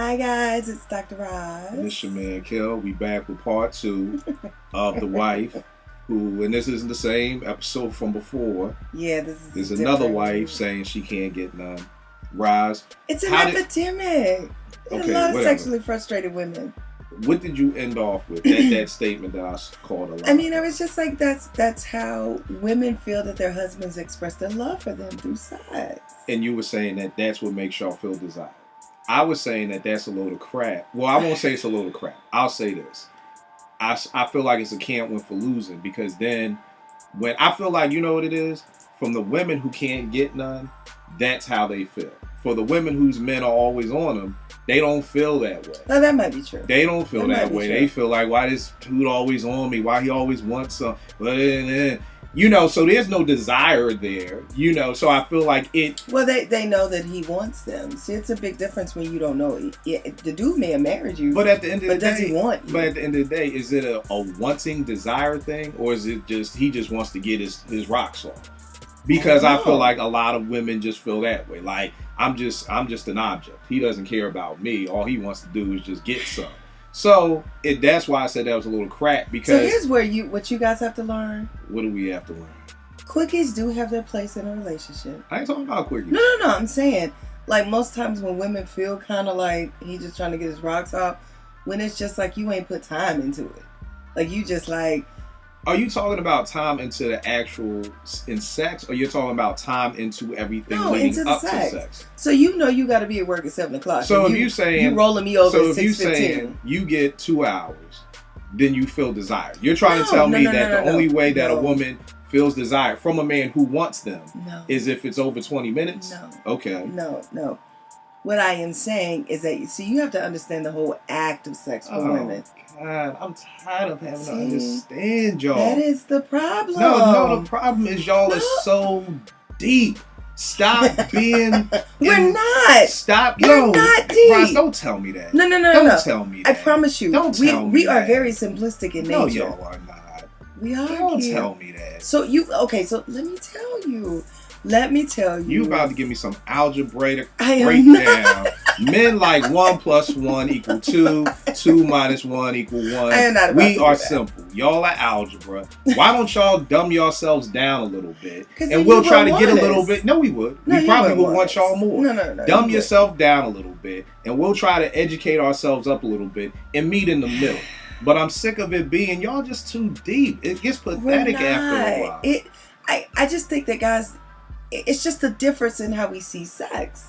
Hi guys, it's Dr. Roz. And this your man Kil. We back with part 2 of the wife who, and this isn't the same episode from before. Yeah, There's another wife saying she can't get none. Roz. It's an epidemic. There's a lot of sexually frustrated women. What did you end off with? That statement that I called a lot. I mean, I was just like, that's how women feel that their husbands express their love for them through sex. And you were saying that that's what makes y'all feel desired. I was saying that that's a load of crap. Well, I won't say it's a load of crap. I'll say this. I feel like it's a can't win for losing, because then when I feel like, you know what it is? From the women who can't get none, that's how they feel. For the women whose men are always on them, they don't feel that way. No, that might be true. They don't feel that way. They feel like, why this dude always on me? Why he always wants something? You know, so there's no desire there, you know, so I feel like it... Well, they know that he wants them. See, it's a big difference when you don't know. The dude may have married you, but at the end of the day... does he want you? But at the end of the day, is it a wanting desire thing, or is it just he just wants to get his rocks off? Because I feel like a lot of women just feel that way. Like, I'm just an object. He doesn't care about me. All he wants to do is just get some. So that's why I said that was a little crap. Because so here's what you guys have to learn. What do we have to learn? Quickies do have their place in a relationship. I ain't talking about quickies. No. I'm saying, like, most times when women feel kind of like he's just trying to get his rocks off, when it's just like you ain't put time into it. Like, you just like... Are you talking about time into the actual in sex, or you're talking about time into everything leading up to sex? So you know you got to be at work at 7 o'clock. So if you saying you rolling me over at 6:15, if you saying you get 2 hours, then you feel desired. You're trying to tell me that the only way that a woman feels desired from a man who wants them is if it's over 20 minutes? No. Okay. No. What I am saying is that, you have to understand the whole act of sex for women. God, I'm tired of having to understand y'all. That is the problem. No, the problem is y'all are so deep. Stop being... We're not. Stop. We're not deep. Roz, don't tell me that. No. Don't tell me that. I promise you. Don't tell me we that. are very simplistic in nature. No, y'all are not. We are. Don't tell me that. So so let me tell you. You about to give me some algebraic breakdown. Men like 1 + 1 = 2. 2 - 1 = 1. I am not about We to are do that. simple. Y'all are algebra. Why don't y'all dumb yourselves down a little bit? And we'll try to get a little bit. No, we would. No, we probably would want y'all more. No. Dumb yourself down a little bit, and we'll try to educate ourselves up a little bit and meet in the middle. But I'm sick of it being y'all just too deep. It gets pathetic after a while. I just think that, guys, it's just the difference in how we see sex.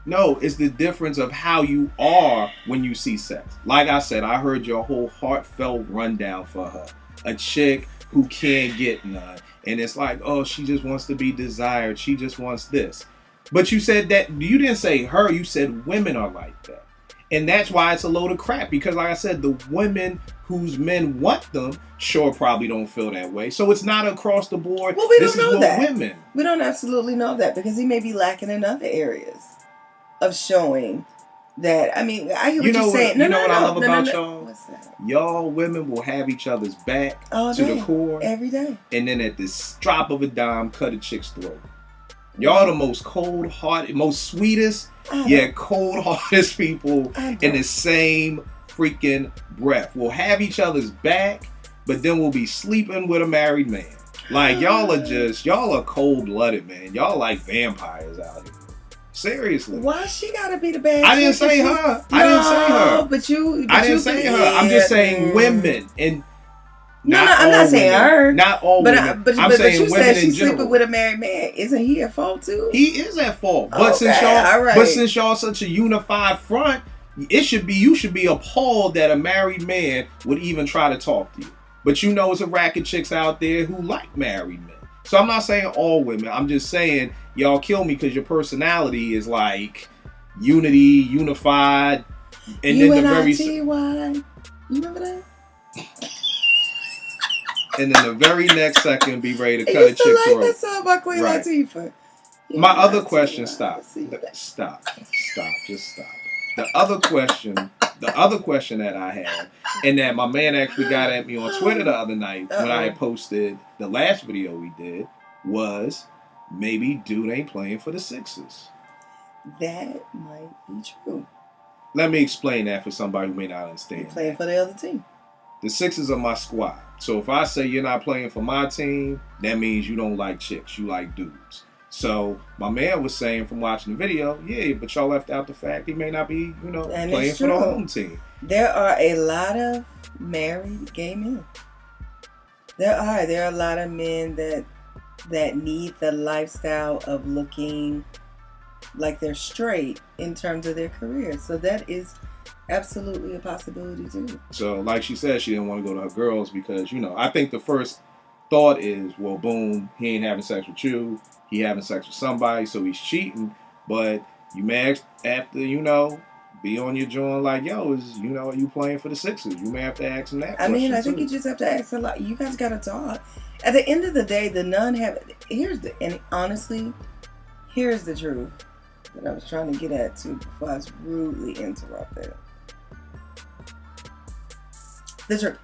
No, it's the difference of how you are when you see sex. Like I said, I heard your whole heartfelt rundown for her. A chick who can't get none. And it's like, oh, she just wants to be desired. She just wants this. But you said that, you didn't say her, you said women are like that. And that's why it's a load of crap. Because like I said, the women whose men want them sure probably don't feel that way. So it's not across the board. Well, we don't know that. Women. We don't absolutely know that, because he may be lacking in other areas of showing that. I mean, I hear what you're saying. You know what I love about y'all? What's that? Y'all women will have each other's back all to day, the core. Every day. And then at this drop of a dime, cut a chick's throat. Y'all the most cold-hearted, most sweetest, yet cold-hearted people in the same freaking breath. We'll have each other's back, but then we'll be sleeping with a married man. Like, y'all are cold-blooded, man. Y'all like vampires out here. Seriously. Why she gotta be the bad? I didn't say her. I didn't say her. I didn't say her. I'm just saying women. And I'm not saying her. Not all women. I'm saying you women said she's in general. sleeping with a married man. Isn't he at fault too? He is at fault. But since y'all such a unified front, you should be appalled that a married man would even try to talk to you. But you know, it's a rack of chicks out there who like married men. So I'm not saying all women. I'm just saying y'all kill me because your personality is like unity, unified, and then the very... You remember that? And then the very next second, be ready to cut a chick throat. I used to like that song by Queen Latifah. My other question, stop. Just stop. The other question that I had, and that my man actually got at me on Twitter the other night when I had posted the last video we did, was maybe dude ain't playing for the Sixers. That might be true. let me explain that for somebody who may not You're understand. playing for the other team. The Sixers are my squad. So if I say you're not playing for my team, that means you don't like chicks. You like dudes. So my man was saying from watching the video, yeah, but y'all left out the fact he may not be, And playing it's for the true. home team. There are a lot of married gay men. There are a lot of men that need the lifestyle of looking like they're straight in terms of their career. So that is absolutely a possibility too. So like she said, she didn't want to go to her girls because, I think the first thought is, well, boom, he ain't having sex with you. He having sex with somebody, so he's cheating. But you may have to, be on your joint like, yo, are you playing for the Sixers? You may have to ask him that question. I think you just have to ask a lot. You guys got to talk. At the end of the day, the nun honestly, here's the truth that I was trying to get at too before I was rudely interrupted. The truth.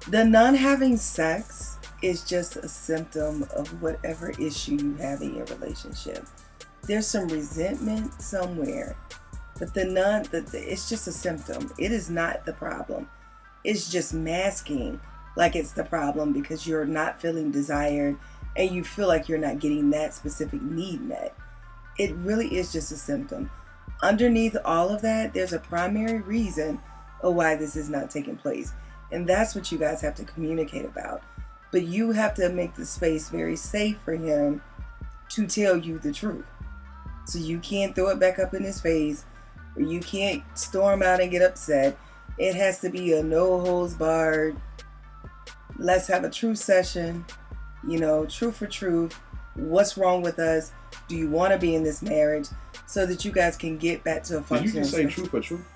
The non having sex is just a symptom of whatever issue you have in your relationship. There's some resentment somewhere, but it's just a symptom. It is not the problem. It's just masking like it's the problem because you're not feeling desired and you feel like you're not getting that specific need met. It really is just a symptom. Underneath all of that, there's a primary reason of why this is not taking place. And that's what you guys have to communicate about. But you have to make the space very safe for him to tell you the truth. So you can't throw it back up in his face, or you can't storm out and get upset. It has to be a no holds barred, let's have a truth session, truth for truth. What's wrong with us? Do you want to be in this marriage? So that you guys can get back to a functioning. Did you just say truth for truth?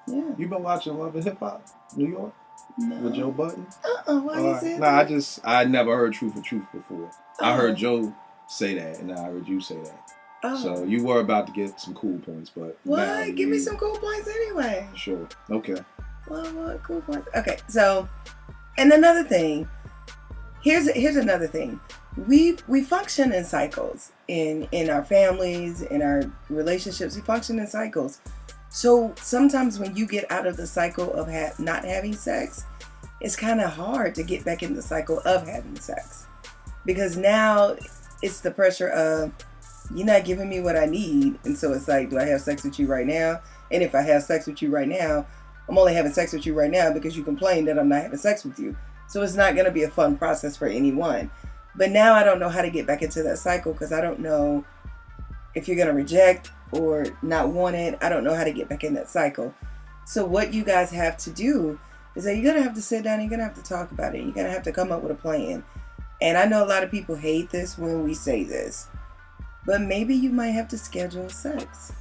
Yeah. You been watching Love and Hip Hop, New York? No. With Joe Budden? Why you say that? I never heard Truth for Truth before. I heard Joe say that, and now I heard you say that. So you were about to get some cool points, but what? Give me some cool points anyway. Sure. Okay. What cool points? Okay. So, and another thing. Here's another thing. We function in cycles in our families, in our relationships. We function in cycles. So sometimes when you get out of the cycle of not having sex, it's kind of hard to get back in the cycle of having sex. Because now it's the pressure of, you're not giving me what I need. And so it's like, do I have sex with you right now? And if I have sex with you right now, I'm only having sex with you right now because you complain that I'm not having sex with you. So it's not going to be a fun process for anyone. But now I don't know how to get back into that cycle because I don't know if you're going to reject or not want it. I don't know how to get back in that cycle. So what you guys have to do is that you're going to have to sit down and you're going to have to talk about it. You're going to have to come up with a plan. And I know a lot of people hate this when we say this, but maybe you might have to schedule sex.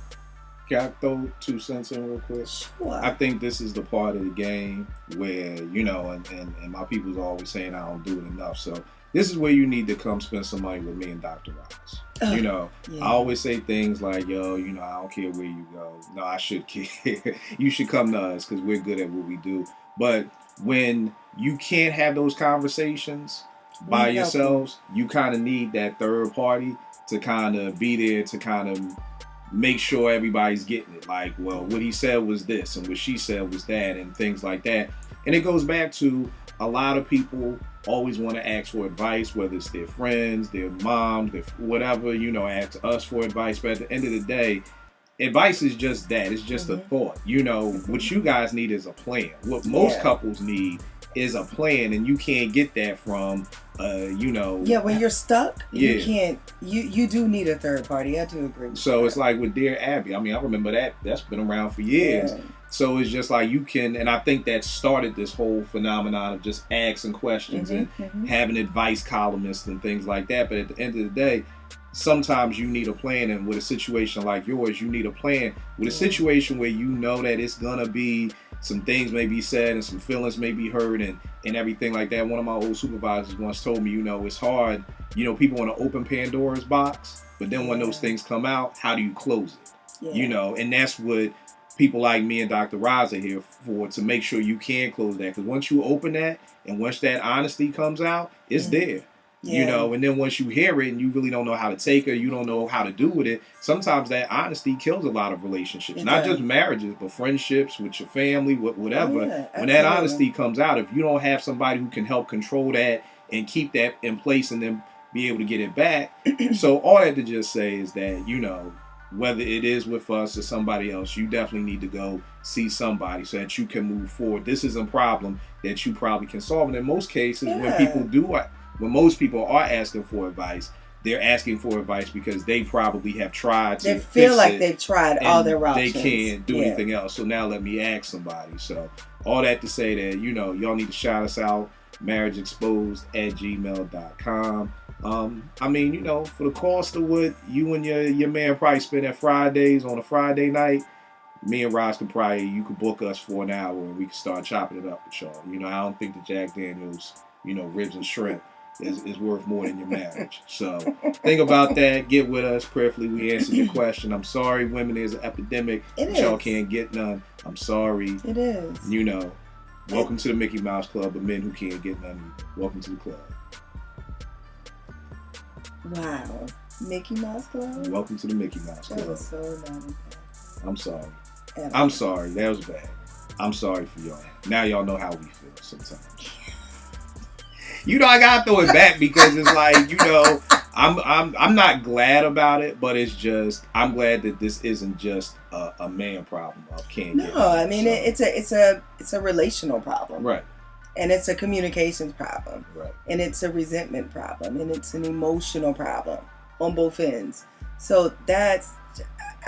Can I throw 2 cents in real quick? Sure. I think this is the part of the game where, and my people's always saying I don't do it enough. So this is where you need to come spend some money with me and Dr. Roz. Yeah. I always say things like, yo, I don't care where you go. No, I should care. You should come to us because we're good at what we do. But when you can't have those conversations by yourselves, you kind of need that third party to kind of be there to kind of make sure everybody's getting it. Like, well, what he said was this and what she said was that and things like that. And it goes back to a lot of people always want to ask for advice, whether it's their friends, their moms, their whatever, ask us for advice. But at the end of the day, advice is just that. It's just a thought. What you guys need is a plan. What most couples need is a plan, and you can't get that from, Yeah, when you're stuck, you can't. You do need a third party. I do agree. So it's like with Dear Abby. I mean, I remember that. That's been around for years. Yeah. So it's just like you can, and I think that started this whole phenomenon of just asking questions and having advice columnists and things like that. But at the end of the day, sometimes you need a plan, and with a situation like yours, you need a plan. With a situation where that it's gonna be some things may be said and some feelings may be hurt and everything like that. One of my old supervisors once told me, it's hard. People want to open Pandora's box, but then when those things come out, how do you close it? Yeah. And that's what people like me and Dr. Roz are here for, to make sure you can close that. Because once you open that and once that honesty comes out, it's there. You know, and then once you hear it and you really don't know how to take it, you don't know how to do with it, sometimes that honesty kills a lot of relationships. Not just marriages, but friendships with your family, whatever. When that honesty comes out, if you don't have somebody who can help control that and keep that in place and then be able to get it back. So all that to just say is that, you know, whether it is with us or somebody else, you definitely need to go see somebody so that you can move forward. This is a problem that you probably can solve. And in most cases, when most people are asking for advice, they're asking for advice because they probably have tried to They feel like they've tried all their options. They can't do anything else. So now let me ask somebody. So all that to say that, you know, y'all need to shout us out, marriageexposed@gmail.com. I mean, you know, for the cost of what you and your man probably spend at Fridays on a Friday night, me and Roz could book us for an hour and we can start chopping it up with y'all. You know, I don't think the Jack Daniels, you know, ribs and shrimp is worth more than your marriage. So think about that. Get with us. Prayerfully, we answered your question. I'm sorry, women, there's an epidemic. Y'all can't get none. I'm sorry. It is. You know, welcome to the Mickey Mouse Club of men who can't get none. Welcome to the club. Wow. Mickey Mouse Club? Welcome to the Mickey Mouse Club. That was so naughty. I'm sorry. I'm sorry. That was bad. I'm sorry for y'all. Now y'all know how we feel sometimes. You know, I gotta throw it back because it's like, you know, I'm not glad about it, but it's just I'm glad that this isn't just a man problem of can't get. No, I mean it's a relational problem. Right. And it's a communications problem. Right. And it's a resentment problem. And it's an emotional problem on both ends. So I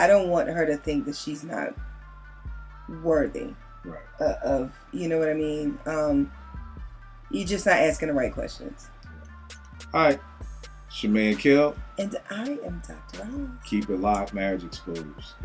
don't want her to think that she's not worthy of, you know what I mean? You're just not asking the right questions. All right. It's your man, Kil. And I am Dr. Roz. Keep it locked, Marriage Exposed.